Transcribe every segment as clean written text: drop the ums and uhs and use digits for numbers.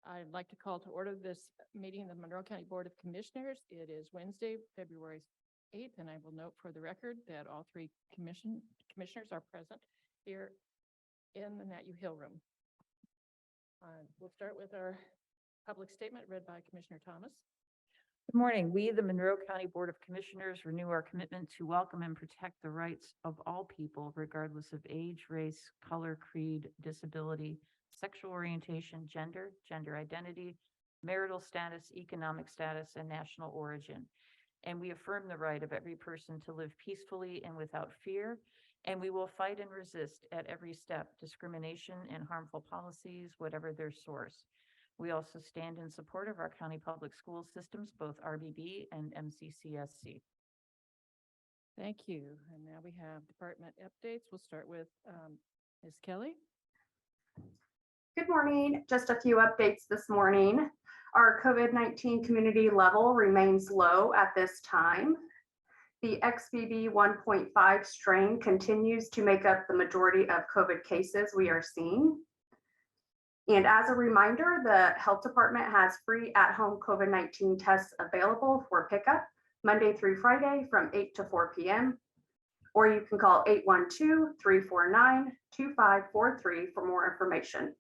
I'd like to call to order this meeting of the Monroe County Board of Commissioners. It is Wednesday, February 8th, and I will note for the record that all three commissioners are present here in the Nat U Hill room. We'll start with our public statement read by Commissioner Thomas. Good morning. We, the Monroe County Board of Commissioners, renew our commitment to welcome and protect the rights of all people, regardless of age, race, color, creed, disability, sexual orientation, gender identity, marital status, economic status, and national origin. And we affirm the right of every person to live peacefully and without fear. And we will fight and resist at every step discrimination and harmful policies, whatever their source. We also stand in support of our county public school systems, both RBB and MCCSC. Thank you. And now we have department updates. We'll start with Ms. Kelly. Good morning. Just a few updates this morning. Our COVID-19 community level remains low at this time. The XBB 1.5 strain continues to make up the majority of COVID cases we are seeing. And as a reminder, the health department has free at-home COVID-19 tests available for pickup Monday through Friday from 8 to 4 p.m. Or you can call 812-349-2543 for more information.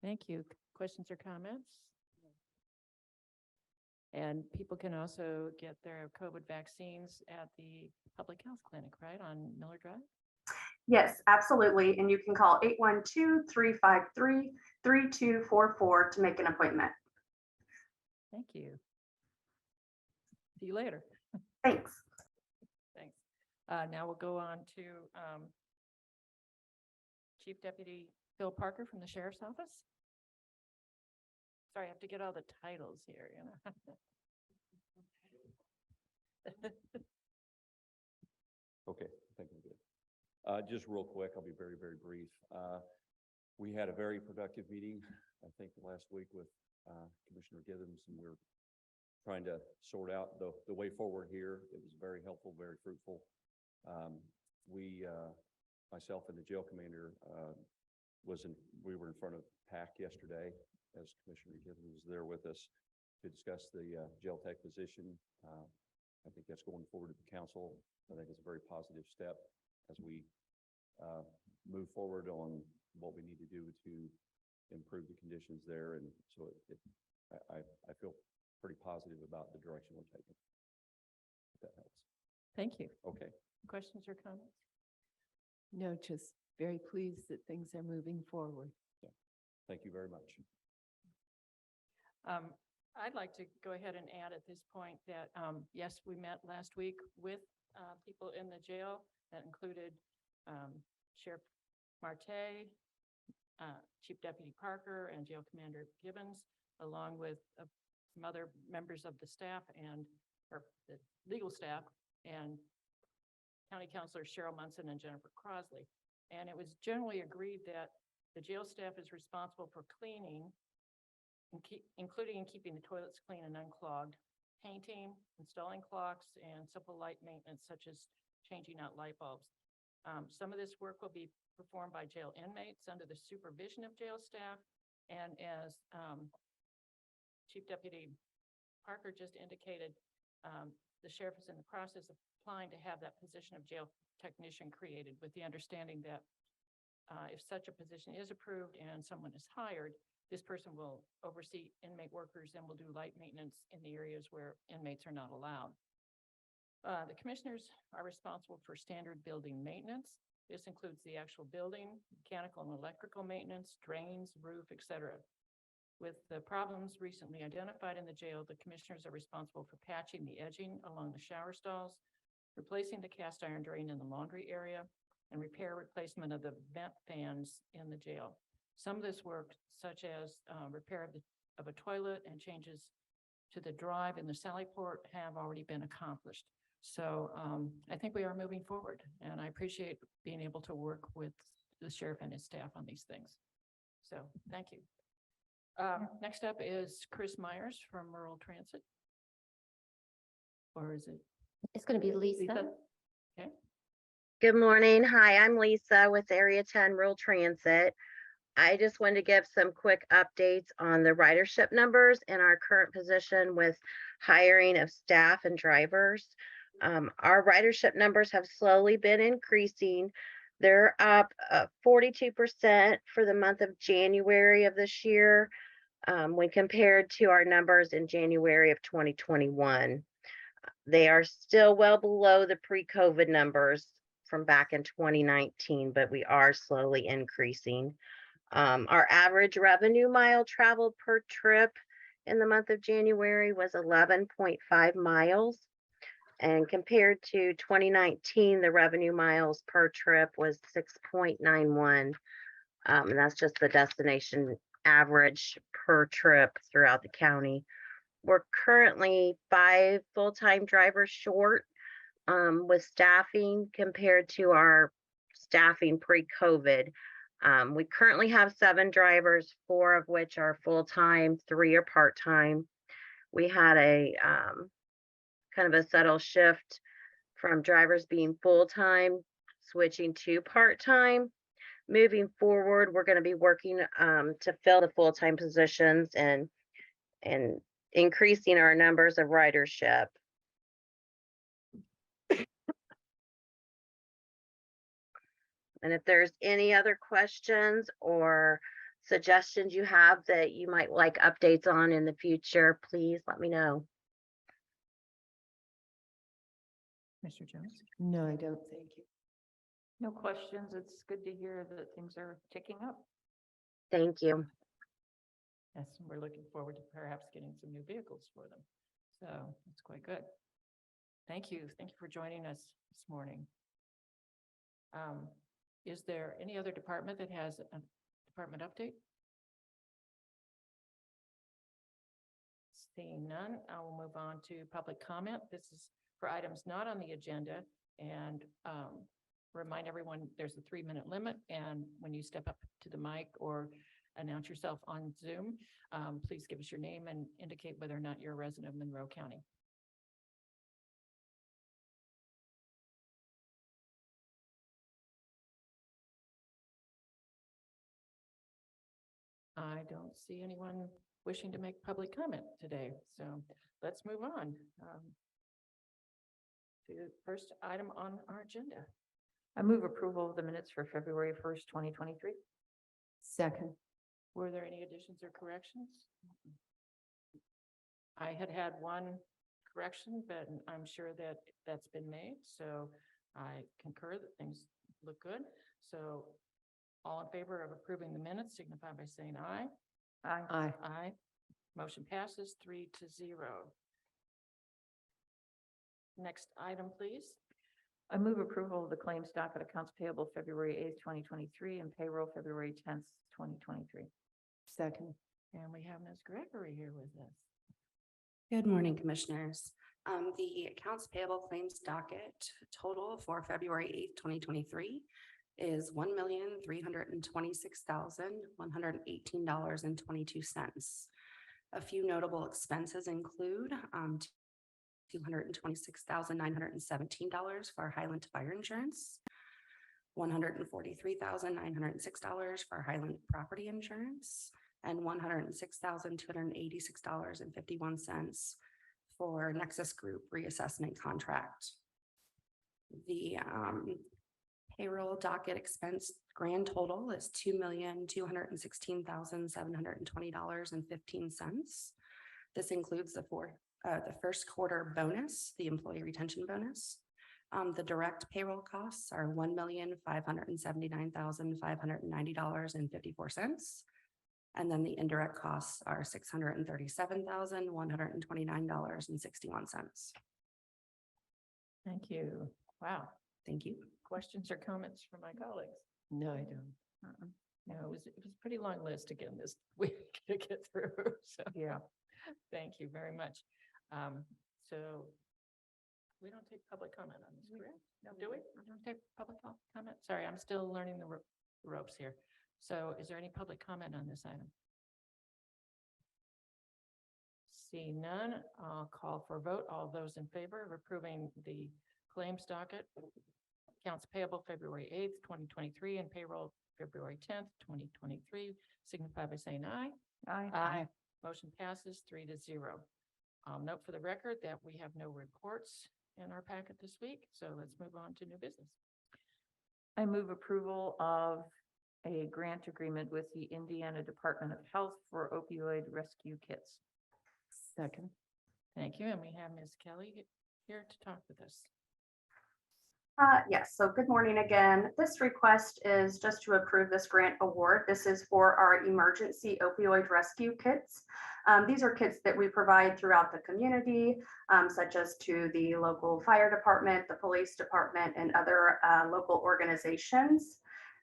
Thank you. Questions or comments? And people can also get their COVID vaccines at the public health clinic, right, on Miller Drive? Yes, absolutely. And you can call 812-353-3244 to make an appointment. Thank you. See you later. Thanks. Thanks. Now we'll go on to Chief Deputy Phil Parker from the Sheriff's Office. Sorry, I have to get all the titles here, you know. Okay, I think I'm good. Just real quick, I'll be very, very brief. We had a very productive meeting, I think, last week with Commissioner Gibbons, and we're trying to sort out the way forward here. It was very helpful, very fruitful. Myself and the jail commander, we were in front of PAC yesterday, as Commissioner Gibbons was there with us to discuss the jail tech position. I think that's going forward to the council. I think it's a very positive step as we move forward on what we need to do to improve the conditions there. And so I feel pretty positive about the direction we're taking. If that helps. Thank you. Okay. Questions or comments? No, just very pleased that things are moving forward. Yeah. Thank you very much. I'd like to go ahead and add at this point that, yes, we met last week with people in the jail. That included Sheriff Marte, Chief Deputy Parker, and Jail Commander Gibbons, along with some other members of the staff or the legal staff, and County Councilors Cheryl Munson and Jennifer Crosley. And it was generally agreed that the jail staff is responsible for cleaning, including keeping the toilets clean and unclogged, painting, installing clocks, and simple light maintenance such as changing out light bulbs. Some of this work will be performed by jail inmates under the supervision of jail staff. And as Chief Deputy Parker just indicated, the sheriff is in the process of applying to have that position of jail technician created, with the understanding that if such a position is approved and someone is hired, this person will oversee inmate workers and will do light maintenance in the areas where inmates are not allowed. The commissioners are responsible for standard building maintenance. This includes the actual building, mechanical and electrical maintenance, drains, roof, etc. With the problems recently identified in the jail, the commissioners are responsible for patching the edging along the shower stalls, replacing the cast iron drain in the laundry area, and replacement of the vent fans in the jail. Some of this work, such as repair of a toilet and changes to the drive in the sally port, have already been accomplished. So I think we are moving forward, and I appreciate being able to work with the sheriff and his staff on these things. So thank you. Next up is Chris Myers from Rural Transit. Or is it? It's going to be Lisa. Okay. Good morning. Hi, I'm Lisa with Area 10 Rural Transit. I just wanted to give some quick updates on the ridership numbers in our current position with hiring of staff and drivers. Our ridership numbers have slowly been increasing. They're up 42% for the month of January of this year when compared to our numbers in January of 2021. They are still well below the pre-COVID numbers from back in 2019, but we are slowly increasing. Our average revenue mile traveled per trip in the month of January was 11.5 miles. And compared to 2019, the revenue miles per trip was 6.91. And that's just the destination average per trip throughout the county. We're currently 5 full-time drivers short with staffing compared to our staffing pre-COVID. We currently have 7 drivers, 4 of which are full-time, 3 are part-time. We had a kind of a subtle shift from drivers being full-time, switching to part-time. Moving forward, we're going to be working to fill the full-time positions and increasing our numbers of ridership. And if there's any other questions or suggestions you have that you might like updates on in the future, please let me know. Mr. Jones? No, I don't. Thank you. No questions. It's good to hear that things are ticking up. Thank you. Yes, and we're looking forward to perhaps getting some new vehicles for them. So it's quite good. Thank you. Thank you for joining us this morning. Is there any other department that has a department update? Seeing none, I will move on to public comment. This is for items not on the agenda, and remind everyone there's a 3-minute limit. And when you step up to the mic or announce yourself on Zoom, please give us your name and indicate whether or not you're a resident of Monroe County. I don't see anyone wishing to make public comment today, so let's move on to the first item on our agenda. I move approval of the minutes for February 1st, 2023. Second. Were there any additions or corrections? I had one correction, but I'm sure that that's been made, so I concur that things look good. So all in favor of approving the minutes signify by saying aye. Aye. Aye. Aye. Motion passes 3-0. Next item, please. I move approval of the claims docket accounts payable February 8th, 2023 and payroll February 10th, 2023. Second. And we have Ms. Gregory here with us. Good morning, Commissioners. The accounts payable claims docket total for February 8th, 2023 is $1,326,118.22. A few notable expenses include $226,917 for Highland Fire Insurance, $143,906 for Highland Property Insurance, and $106,286.51 for Nexus Group reassessment contract. The payroll docket expense grand total is $2,216,720.15. This includes the first quarter bonus, the employee retention bonus. The direct payroll costs are $1,579,590.54. And then the indirect costs are $637,129.61. Thank you. Wow. Thank you. Questions or comments from my colleagues? No, I don't. No, it was a pretty long list again this week to get through. So Yeah. thank you very much. So we don't take public comment on this, correct? No, do we? We don't take public comment? Sorry, I'm still learning the ropes here. So is there any public comment on this item? See none, I'll call for a vote. All those in favor of approving the claims docket accounts payable February 8th, 2023, and payroll February 10th, 2023, signify by saying aye. Aye. Motion passes 3-0. Note for the record that we have no reports in our packet this week, so let's move on to new business. I move approval of a grant agreement with the Indiana Department of Health for opioid rescue kits. Second. Thank you, and we have Ms. Kelly here to talk with us. Yes, so good morning again. This request is just to approve this grant award. This is for our emergency opioid rescue kits. These are kits that we provide throughout the community, such as to the local fire department, the police department, and other local organizations.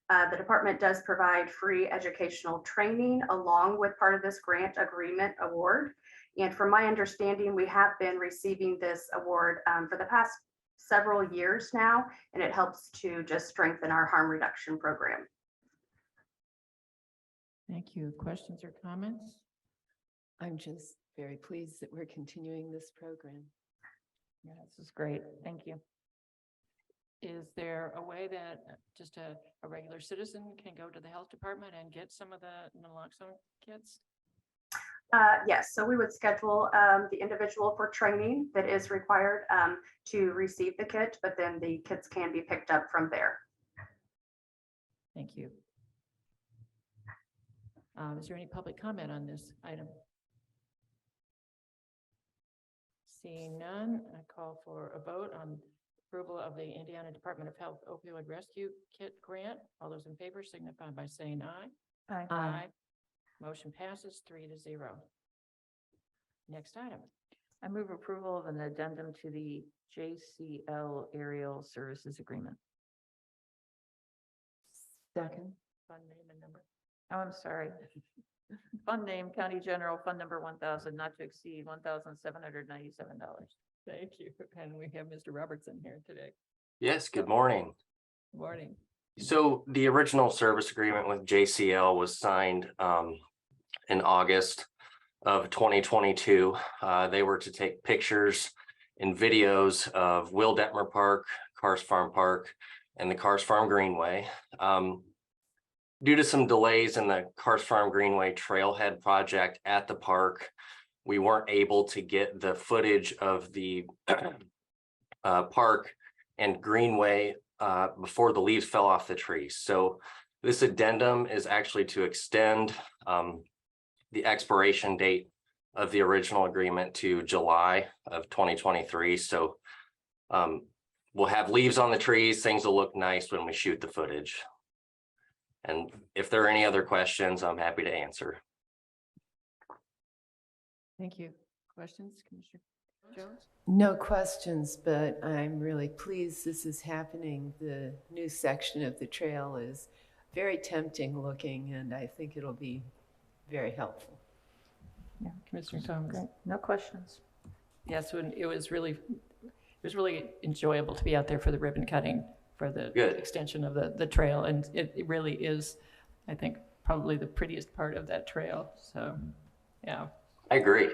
The department does provide free educational training along with part of this grant agreement award. And from my understanding, we have been receiving this award for the past several years now, and it helps to just strengthen our harm reduction program. Thank you. Questions or comments? I'm just very pleased that we're continuing this program. Yeah, this is great. Thank you. Is there a way that just a regular citizen can go to the health department and get some of the naloxone kits? Yes, so we would schedule the individual for training that is required to receive the kit, but then the kits can be picked up from there. Thank you. Is there any public comment on this item? Seeing none, I call for a vote on approval of the Indiana Department of Health opioid rescue kit grant. All those in favor signify by saying aye. Aye. Motion passes 3-0. Next item. I move approval of an addendum to the JCL Aerial Services Agreement. Second. Fund name and number. Oh, I'm sorry. Fund name, County General, Fund Number 1,000, not to exceed $1,797. Thank you. And we have Mr. Robertson here today. Yes, good morning. Morning. So the original service agreement with JCL was signed in August of 2022. They were to take pictures and videos of Will Detmer Park, Cars Farm Park, and the Cars Farm Greenway. Due to some delays in the Cars Farm Greenway trailhead project at the park, we weren't able to get the footage of the park and Greenway before the leaves fell off the trees. So this addendum is actually to extend the expiration date of the original agreement to July of 2023. So we'll have leaves on the trees. Things will look nice when we shoot the footage. And if there are any other questions, I'm happy to answer. Thank you. Questions, Commissioner Jones? No questions, but I'm really pleased this is happening. The new section of the trail is very tempting looking, and I think it'll be very helpful. Yeah, Commissioner Thomas. Great. No questions. Yes, it was really enjoyable to be out there for the ribbon cutting for the Good. extension of the trail. And it really is, I think, probably the prettiest part of that trail. So, yeah. I agree.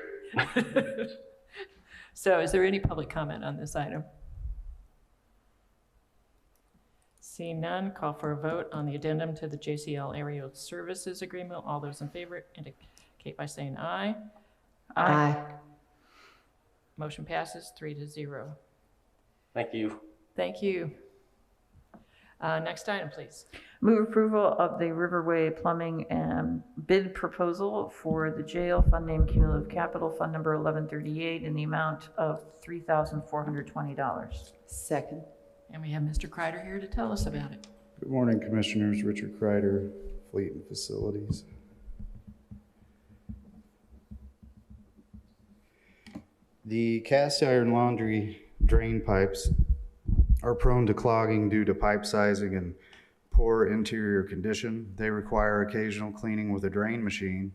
So is there any public comment on this item? Seeing none, call for a vote on the addendum to the JCL Aerial Services Agreement. All those in favor indicate by saying aye. Aye. Motion passes 3-0. Thank you. Thank you. Next item, please. Move approval of the Riverway Plumbing bid proposal for the jail, fund name Cumulative Capital, Fund Number 1138, in the amount of $3,420. Second. And we have Mr. Kreider here to tell us about it. Good morning, Commissioners. Richard Kreider, Fleet and Facilities. The cast iron laundry drain pipes are prone to clogging due to pipe sizing and poor interior condition. They require occasional cleaning with a drain machine.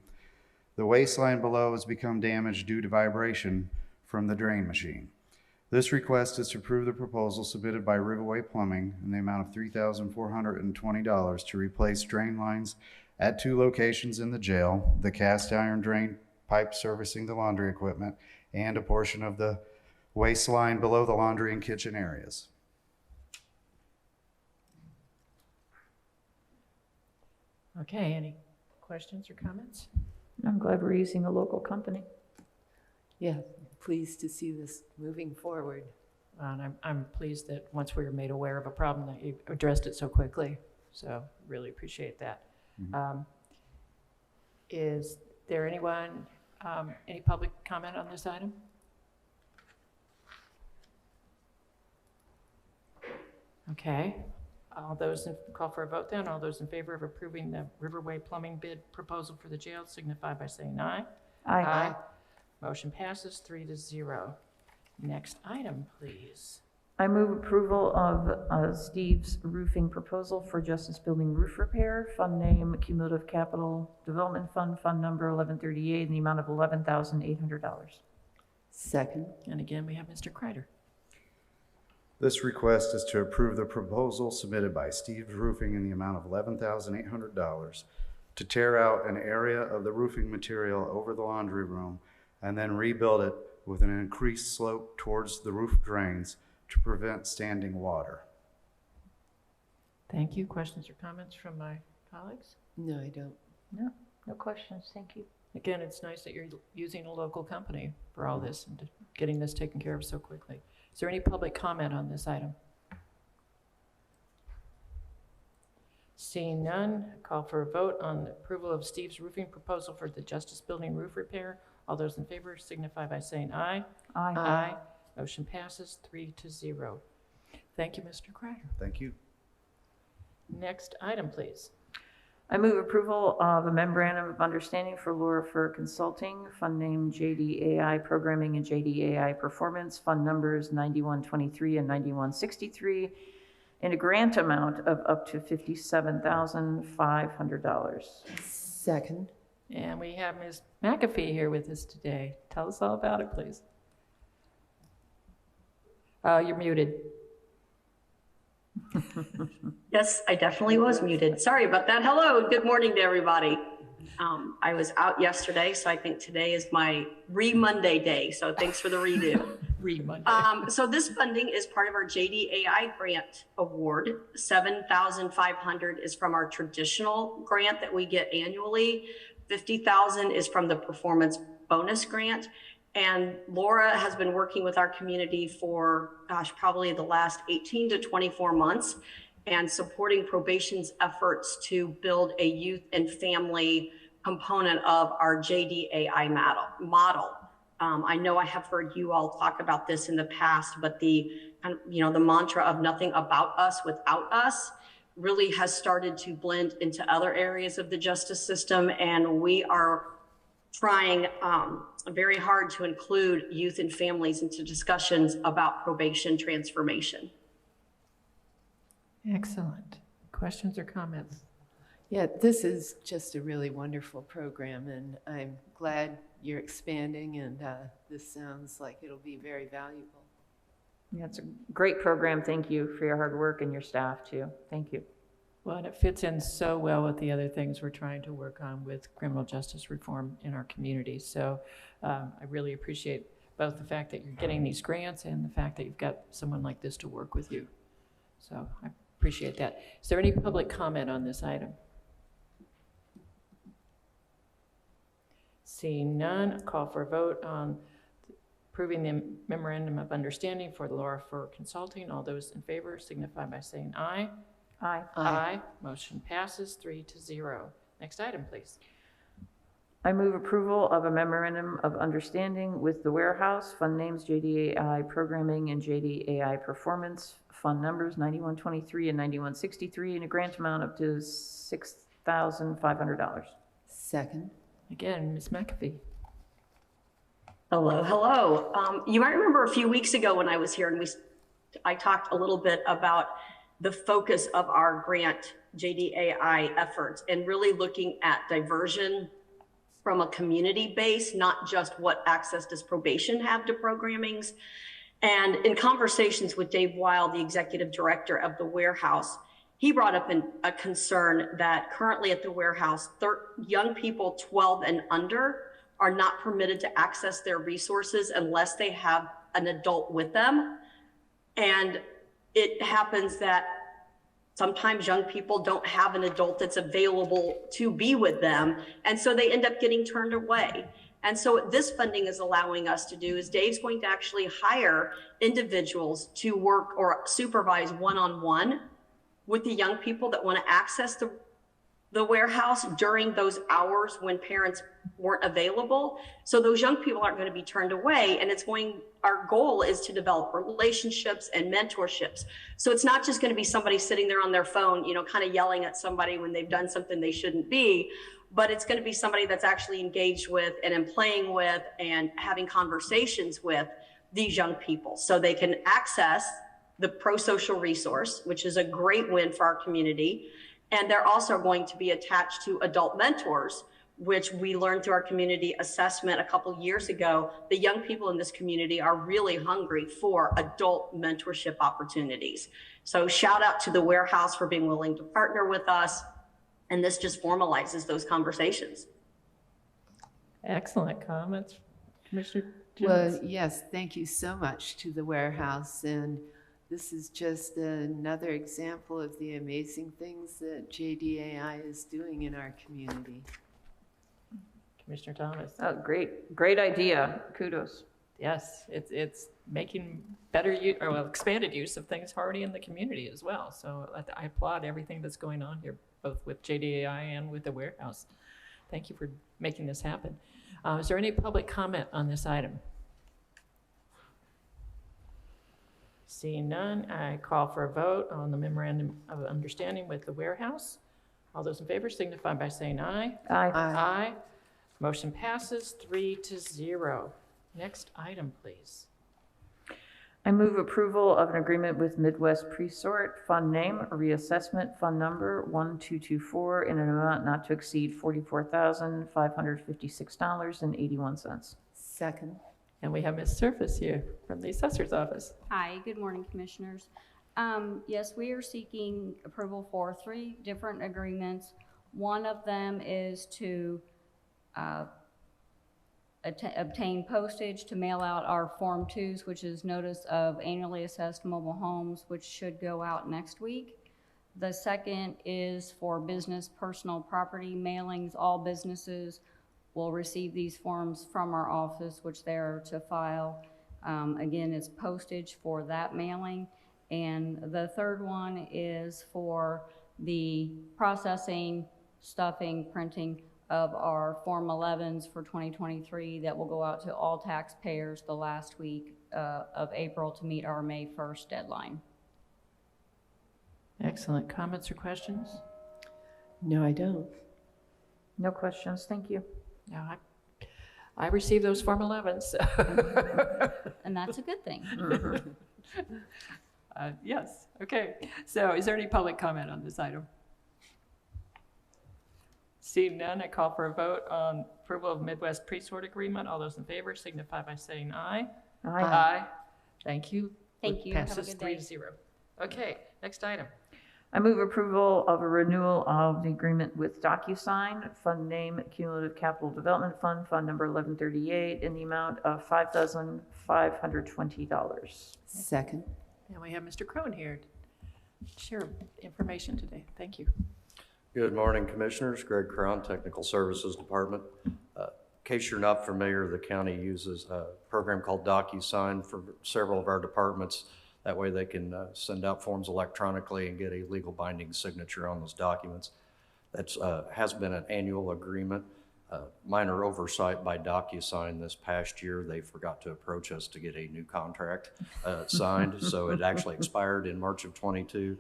The waistline below has become damaged due to vibration from the drain machine. This request is to approve the proposal submitted by Riverway Plumbing in the amount of $3,420 to replace drain lines at 2 locations in the jail, the cast iron drain pipe servicing the laundry equipment, and a portion of the waistline below the laundry and kitchen areas. Okay, any questions or comments? I'm glad we're using a local company. Yeah, pleased to see this moving forward. And I'm pleased that once we were made aware of a problem that you addressed it so quickly. So really appreciate that. Is there anyone, any public comment on this item? Okay, call for a vote then. All those in favor of approving the Riverway plumbing bid proposal for the jail signify by saying aye. Aye. Motion passes 3-0. Next item, please. I move approval of Steve's roofing proposal for Justice Building roof repair, fund name Cumulative Capital Development Fund, fund number 1138, in the amount of $11,800. Second. And again, we have Mr. Kreider. This request is to approve the proposal submitted by Steve's Roofing in the amount of $11,800 to tear out an area of the roofing material over the laundry room and then rebuild it with an increased slope towards the roof drains to prevent standing water. Thank you. Questions or comments from my colleagues? No, I don't. No questions, thank you. Again, it's nice that you're using a local company for all this and getting this taken care of so quickly. Is there any public comment on this item? Seeing none, call for a vote on the approval of Steve's roofing proposal for the Justice Building roof repair. All those in favor signify by saying aye. Aye. Aye. Motion passes 3-0. Thank you, Mr. Kreider. Thank you. Next item, please. I move approval of a memorandum of understanding for Laura Fur Consulting, fund name JDAI Programming and JDAI Performance, fund numbers 9123 and 9163, in a grant amount of up to $57,500. Second. And we have Ms. McAfee here with us today. Tell us all about it, please. You're muted. Yes, I definitely was muted. Sorry about that. Hello, good morning to everybody. I was out yesterday, so I think today is my re-Monday day. So thanks for the redo. Re-Monday. So this funding is part of our JDAI grant award. $7,500 is from our traditional grant that we get annually. $50,000 is from the performance bonus grant. And Laura has been working with our community for, probably the last 18 to 24 months and supporting probation's efforts to build a youth and family component of our JDAI model. I know I have heard you all talk about this in the past, but the mantra of nothing about us without us really has started to blend into other areas of the justice system. And we are trying very hard to include youth and families into discussions about probation transformation. Excellent. Questions or comments? Yeah, this is just a really wonderful program, and I'm glad you're expanding, and this sounds like it'll be very valuable. Yeah, it's a great program. Thank you for your hard work and your staff too. Thank you. Well, and it fits in so well with the other things we're trying to work on with criminal justice reform in our community. So I really appreciate both the fact that you're getting these grants and the fact that you've got someone like this to work with you. So I appreciate that. Is there any public comment on this item? Seeing none, I'll call for a vote on approving the memorandum of understanding for Laura Fur Consulting. All those in favor signify by saying aye. Aye. Aye. Motion passes 3-0. Next item, please. I move approval of a memorandum of understanding with the warehouse, fund names JDAI Programming and JDAI Performance, fund numbers 9123 and 9163, in a grant amount up to $6,500. Second. Again, Ms. McAfee. Hello. You might remember a few weeks ago when I was here and I talked a little bit about the focus of our grant JDAI efforts and really looking at diversion from a community base, not just what access does probation have to programmings. And in conversations with Dave Weil, the executive director of the warehouse, he brought up a concern that currently at the warehouse, young people 12 and under are not permitted to access their resources unless they have an adult with them. And it happens that Sometimes young people don't have an adult that's available to be with them, and so they end up getting turned away. And so what this funding is allowing us to do is Dave's going to actually hire individuals to work or supervise one-on-one with the young people that want to access the warehouse during those hours when parents weren't available. So those young people aren't going to be turned away, and our goal is to develop relationships and mentorships. So it's not just going to be somebody sitting there on their phone, kind of yelling at somebody when they've done something they shouldn't be, but it's going to be somebody that's actually engaged with and playing with and having conversations with these young people so they can access the pro-social resource, which is a great win for our community. And they're also going to be attached to adult mentors, which we learned through our community assessment a couple years ago. The young people in this community are really hungry for adult mentorship opportunities. So shout out to the warehouse for being willing to partner with us. And this just formalizes those conversations. Excellent comments, Commissioner Jones. Well, yes, thank you so much to the warehouse. And this is just another example of the amazing things that JDAI is doing in our community. Commissioner Thomas. Oh, great idea. Kudos. Yes, it's making expanded use of things already in the community as well. So I applaud everything that's going on here, both with JDAI and with the warehouse. Thank you for making this happen. Is there any public comment on this item? Seeing none, I call for a vote on the memorandum of understanding with the warehouse. All those in favor signify by saying aye. Aye. Aye. Motion passes 3-0. Next item, please. I move approval of an agreement with Midwest Presort, fund name, reassessment, fund number 1224 in an amount not to exceed $44,556.81. Second. And we have Ms. Surface here from the assessor's office. Hi, good morning, Commissioners. Yes, we are seeking approval for 3 different agreements. One of them is to obtain postage to mail out our Form 2s, which is Notice of Annually Assessed Mobile Homes, which should go out next week. The second is for business personal property mailings. All businesses will receive these forms from our office, which they are to file. Again, it's postage for that mailing. And the third one is for the processing, stuffing, printing of our Form 11s for 2023 that will go out to all taxpayers the last week of April to meet our May 1st deadline. Excellent. Comments or questions? No, I don't. No questions, thank you. No, I received those Form 11s. So. And that's a good thing. Yes. Okay. So is there any public comment on this item? Seeing none, I call for a vote on approval of Midwest Presort Agreement. All those in favor signify by saying aye. Aye. Aye. Thank you. Thank you. Have a Passes good day. 3-0. Okay, next item. I move approval of a renewal of the agreement with DocuSign, fund name Cumulative Capital Development Fund, fund number 1138, in the amount of $5,520. Second. And we have Mr. Crone here to share information today. Thank you. Good morning, Commissioners. Greg Crown, Technical Services Department. In case you're not familiar, the county uses a program called DocuSign for several of our departments. That way they can send out forms electronically and get a legal binding signature on those documents. That has been an annual agreement. Minor oversight by DocuSign this past year. They forgot to approach us to get a new contract signed, so it actually expired in March of 22.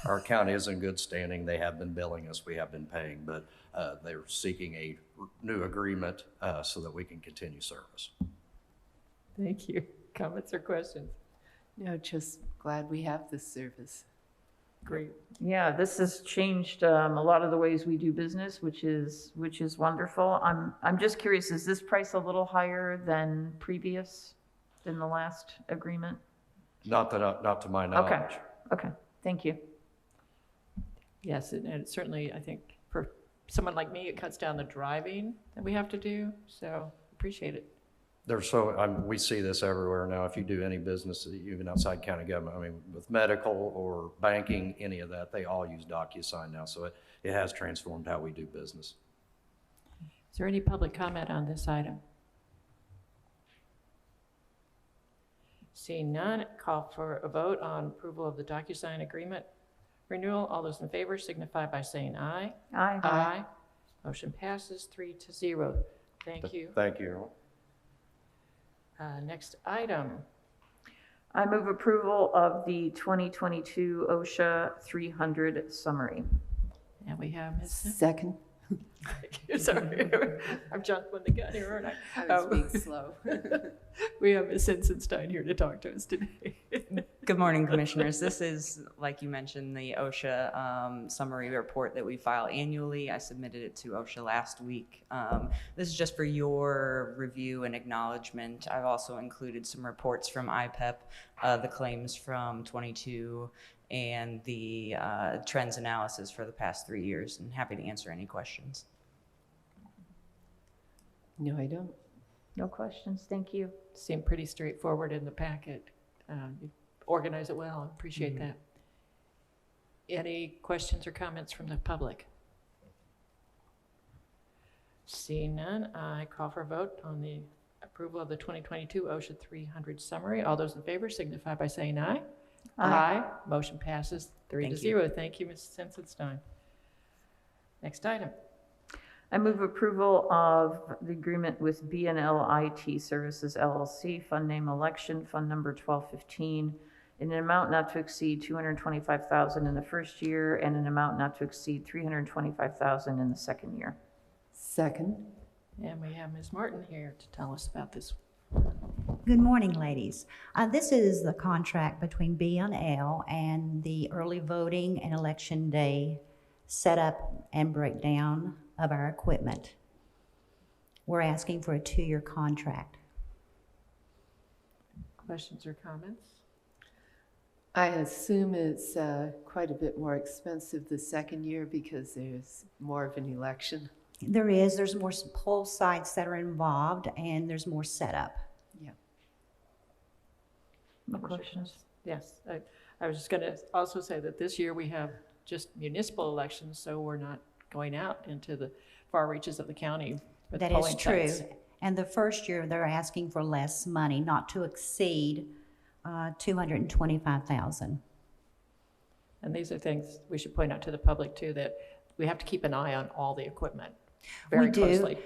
Our county is in good standing. They have been billing us. We have been paying, but they're seeking a new agreement so that we can continue service. Thank you. Comments or questions? No, just glad we have this service. Great. Yeah, this has changed a lot of the ways we do business, which is wonderful. I'm just curious, is this price a little higher than the last agreement? Not to my knowledge. Okay, thank you. Yes, and it certainly, I think, for someone like me, it cuts down the driving that we have to do. So appreciate it. we see this everywhere now. If you do any business, even outside county government, I mean, with medical or banking, any of that, they all use DocuSign now. So it has transformed how we do business. Is there any public comment on this item? Seeing none, call for a vote on approval of the DocuSign agreement renewal. All those in favor signify by saying aye. Aye. Aye. Motion passes 3-0. Thank you. Thank you. Next item. I move approval of the 2022 OSHA 300 summary. And we have Ms. Sim- Second. Sorry, I'm jumping the gun here, aren't I? I was being slow. We have Ms. Sensenstein here to talk to us today. Good morning, Commissioners. This is, like you mentioned, the OSHA summary report that we file annually. I submitted it to OSHA last week. This is just for your review and acknowledgement. I've also included some reports from IPEP, the claims from 22, and the trends analysis for the past 3 years, and happy to answer any questions. No, I don't. No questions, thank you. Seemed pretty straightforward in the packet. You organize it well, appreciate that. Any questions or comments from the public? Seeing none, I call for a vote on the approval of the 2022 OSHA 300 summary. All those in favor signify by saying aye. Aye. Motion passes 3-0. Thank you, Ms. Sensenstein. Next item. I move approval of the agreement with BNL IT Services LLC, fund name election, fund number 1215, in an amount not to exceed $225,000 in the first year and an amount not to exceed $325,000 in the second year. Second. And we have Ms. Martin here to tell us about this. Good morning, ladies. This is the contract between BNL and the early voting and election day setup and breakdown of our equipment. We're asking for a 2-year contract. Questions or comments? I assume it's quite a bit more expensive the second year because there's more of an election. There's more poll sites that are involved and there's more setup. Yeah. No questions. Yes, I was just going to also say that this year we have just municipal elections, so we're not going out into the far reaches of the county. That is true. And the first year they're asking for less money, not to exceed $225,000. And these are things we should point out to the public too, that we have to keep an eye on all the equipment very closely.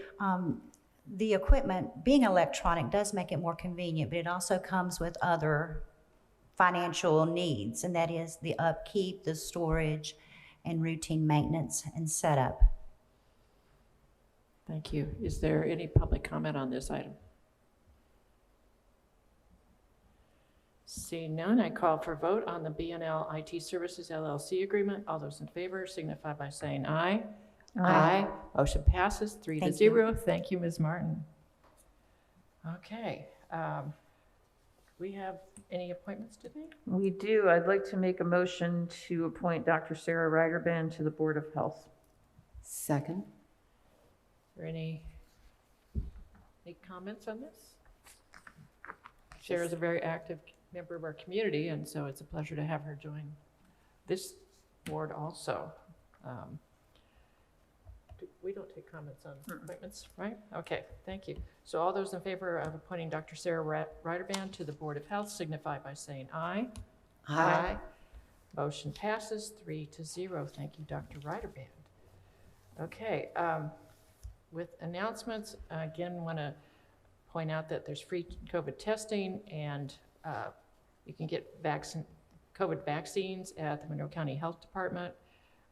The equipment, being electronic, does make it more convenient, but it also comes with other financial needs, and that is the upkeep, the storage, and routine maintenance and setup. Thank you. Is there any public comment on this item? Seeing none, I call for a vote on the BNL IT Services LLC agreement. All those in favor signify by saying aye. Aye. Motion passes 3-0. Thank you, Ms. Martin. Okay. We have any appointments today? We do. I'd like to make a motion to appoint Dr. Sarah Ryderban to the Board of Health. Second. Is there any comments on this? Sarah is a very active member of our community, and so it's a pleasure to have her join this board also. We don't take comments on appointments, right? Okay, thank you. So all those in favor of appointing Dr. Sarah Ryderban to the Board of Health signify by saying aye. Aye. Motion passes 3-0. Thank you, Dr. Ryderban. Okay, with announcements, again, want to point out that there's free COVID testing, and you can get COVID vaccines at the Monroe County Health Department.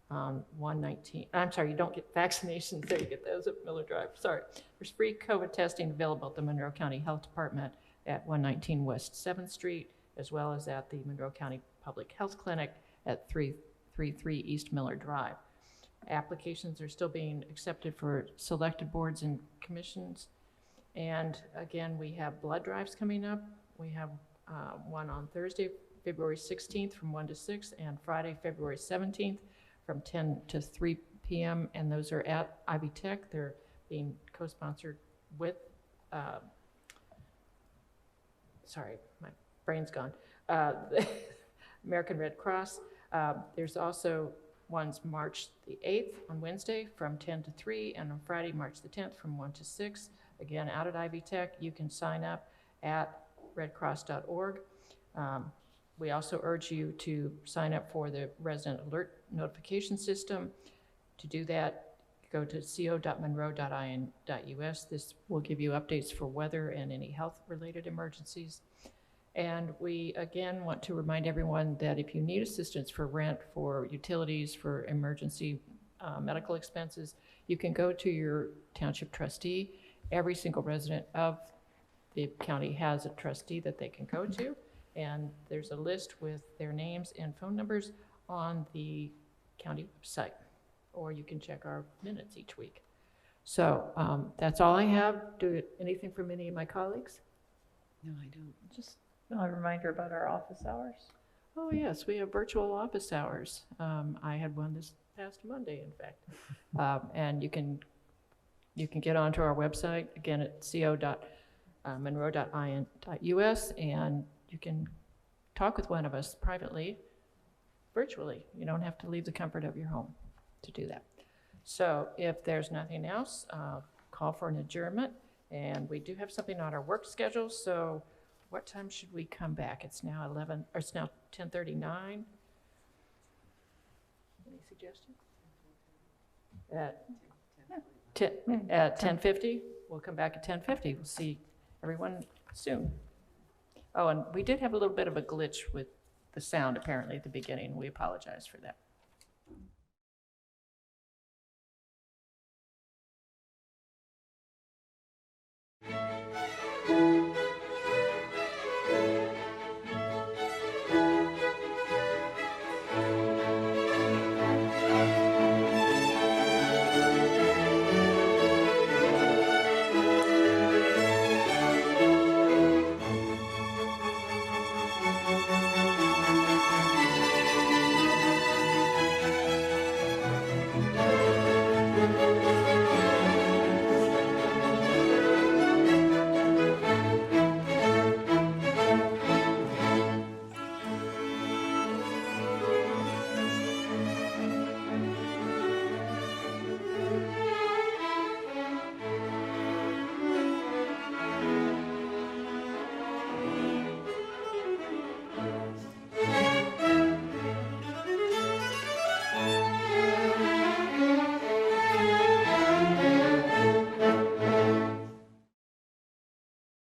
119, I'm sorry, you don't get vaccinations there, you get those at Miller Drive, sorry. There's free COVID testing available at the Monroe County Health Department at 119 West 7th Street, as well as at the Monroe County Public Health Clinic at 333 East Miller Drive. Applications are still being accepted for selected boards and commissions. And again, we have blood drives coming up. We have one on Thursday, February 16th from 1 to 6, and Friday, February 17th from 10 to 3 p.m. And those are at Ivy Tech. They're being co-sponsored with sorry, my brain's gone. The American Red Cross. There's also ones March the 8th on Wednesday from 10 to 3, and on Friday, March the 10th from 1 to 6. Again, out at Ivy Tech, you can sign up at redcross.org. We also urge you to sign up for the resident alert notification system. To do that, go to co.monroe.in.us. This will give you updates for weather and any health-related emergencies. And we, again, want to remind everyone that if you need assistance for rent, for utilities, for emergency medical expenses, you can go to your township trustee. Every single resident of the county has a trustee that they can go to, and there's a list with their names and phone numbers on the county website, or you can check our minutes each week. So that's all I have. Do anything from any of my colleagues? No, I don't. Just a reminder about our office hours. Oh, yes, we have virtual office hours. I had one this past Monday, in fact. And you can get onto our website, again, at co.monroe.in.us, and you can talk with one of us privately, virtually. You don't have to leave the comfort of your home to do that. So if there's nothing else, call for an adjournment. And we do have something on our work schedule, so what time should we come back? It's now 10:39. Any suggestions? At 10:50? We'll come back at 10:50. We'll see everyone soon. Oh, and we did have a little bit of a glitch with the sound apparently at the beginning. We apologize for that.